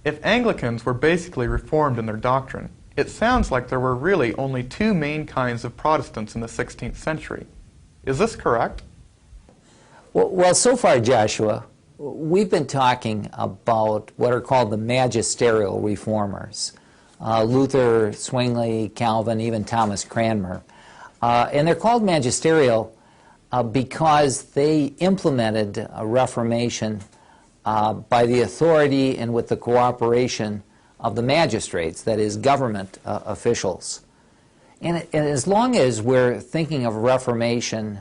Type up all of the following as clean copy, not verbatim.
If Anglicans were basically Reformed in their doctrine, it sounds like there were really only two main kinds of Protestants in the 16th century. Is this correct? Well, so far, Joshua, we've been talking about what are called the magisterial reformers. Luther, Zwingli, Calvin, even Thomas Cranmer. And they're called magisterial because they implemented a Reformation by the authority and with the cooperation of the magistrates, that is, government officials. And as long as we're thinking of Reformation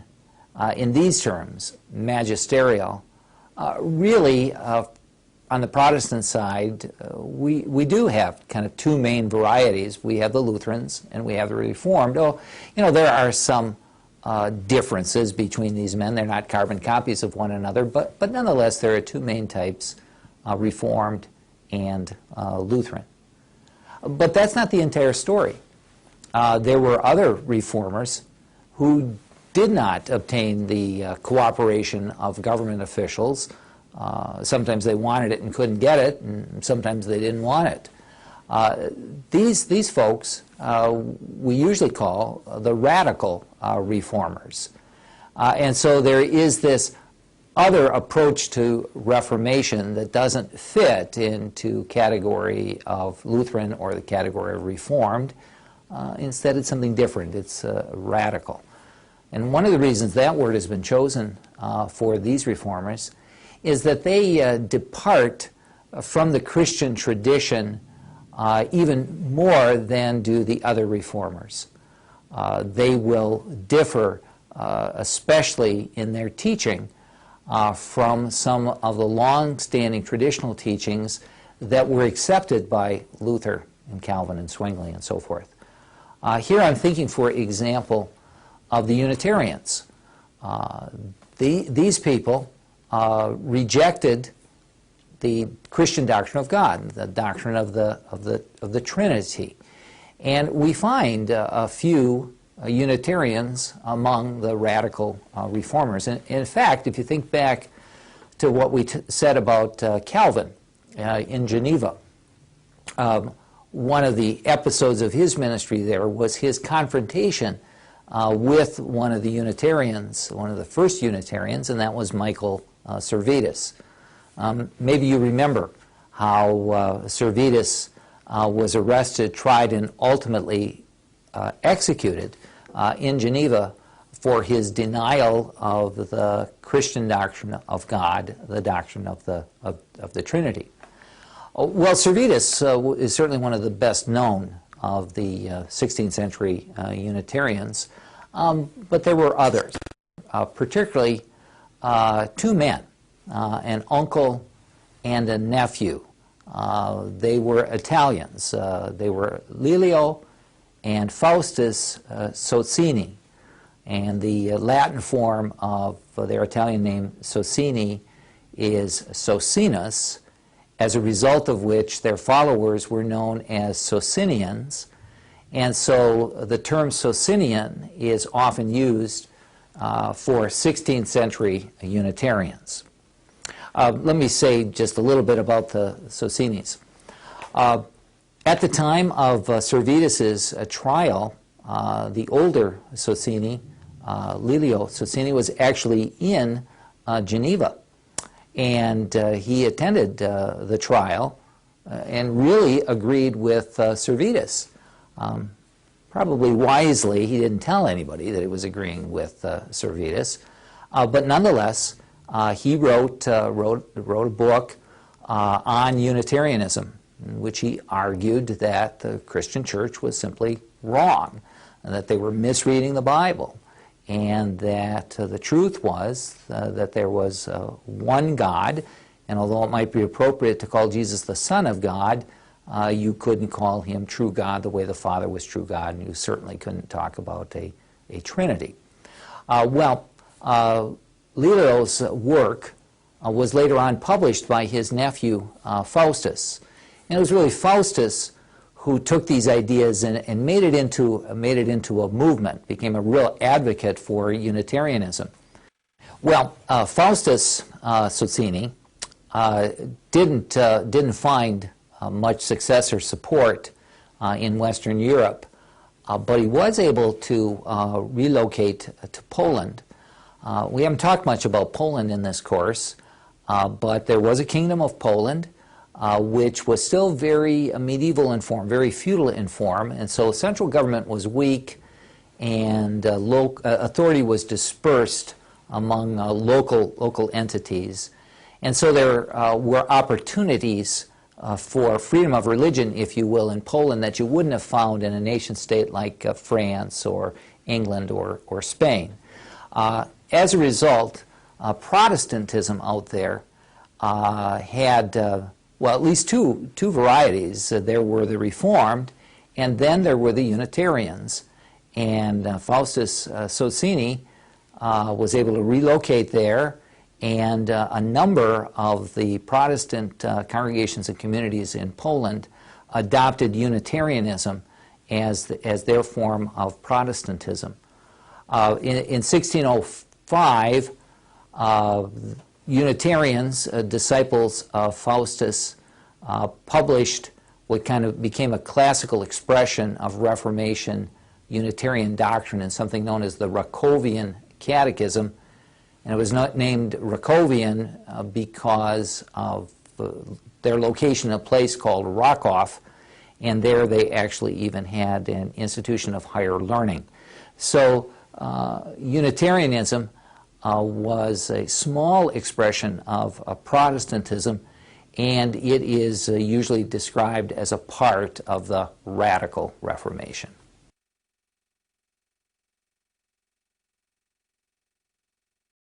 in these terms, magisterial, really, on the Protestant side, we do have kind of two main varieties. We have the Lutherans and we have the Reformed. Oh, you know, there are some differences between these men. They're not carbon copies of one another, but nonetheless, there are two main types, Reformed and Lutheran. But that's not the entire story. There were other reformers who did not obtain the cooperation of government officials. Sometimes they wanted it and couldn't get it, and sometimes they didn't want it. These folks we usually call the radical reformers. And so there is this other approach to Reformation that doesn't fit into category of Lutheran or the category of Reformed. Instead, it's something different. It's radical. And one of the reasons that word has been chosen for these reformers is that they depart from the Christian tradition even more than do the other reformers. They will differ, especially in their teaching, from some of the long-standing traditional teachings that were accepted by Luther and Calvin and Zwingli and so forth. Here I'm thinking, for example, of the Unitarians. These people rejected the Christian doctrine of God, the doctrine of the Trinity. And we find a few Unitarians among the radical reformers. And in fact, if you think back to what we said about Calvin in Geneva, one of the episodes of his ministry there was his confrontation with one of the Unitarians, one of the first Unitarians, and that was Michael Servetus. Maybe you remember how Servetus was arrested, tried, and ultimately executed in Geneva for his denial of the Christian doctrine of God, the doctrine of the Trinity. Well, Servetus is certainly one of the best known of the 16th century Unitarians, but there were others, particularly two men, an uncle and a nephew. They were Italians. They were Lelio and Faustus Socini, and the Latin form of their Italian name Socini is Socinus, as a result of which their followers were known as Socinians. And so the term Socinian is often used for 16th century Unitarians. Let me say just a little bit about the Socinis. At the time of Servetus's trial, the older Socini, Lelio Socini, was actually in Geneva. And he attended the trial and really agreed with Servetus. Probably wisely, he didn't tell anybody that he was agreeing with Servetus. But nonetheless, he wrote a book on Unitarianism, in which he argued that the Christian church was simply wrong, and that they were misreading the Bible, and that the truth was that there was one God, and although it might be appropriate to call Jesus the Son of God, you couldn't call him true God the way the Father was true God, and you certainly couldn't talk about a Trinity. Lelio's work was later on published by his nephew Faustus. And it was really Faustus who took these ideas and made it into a movement, became a real advocate for Unitarianism. Well, Faustus Socini didn't find much success or support in Western Europe, but he was able to relocate to Poland. We haven't talked much about Poland in this course, but there was a kingdom of Poland, which was still very medieval in form, very feudal in form, and so central government was weak, and authority was dispersed among local entities. And so there were opportunities for freedom of religion, if you will, in Poland that you wouldn't have found in a nation-state like France or England or Spain. As a result, Protestantism out there had, well, at least two varieties. There were the Reformed, and then there were the Unitarians. And Faustus Socini was able to relocate there, and a number of the Protestant congregations and communities in Poland adopted Unitarianism as their form of Protestantism. In 1605, Unitarians, disciples of Faustus, published what kind of became a classical expression of Reformation Unitarian doctrine in something known as the Rakovian Catechism. And it was not named Rakovian because of their location in a place called Rakow, and there they actually even had an institution of higher learning. So Unitarianism was a small expression of Protestantism, and it is usually described as a part of the Radical Reformation.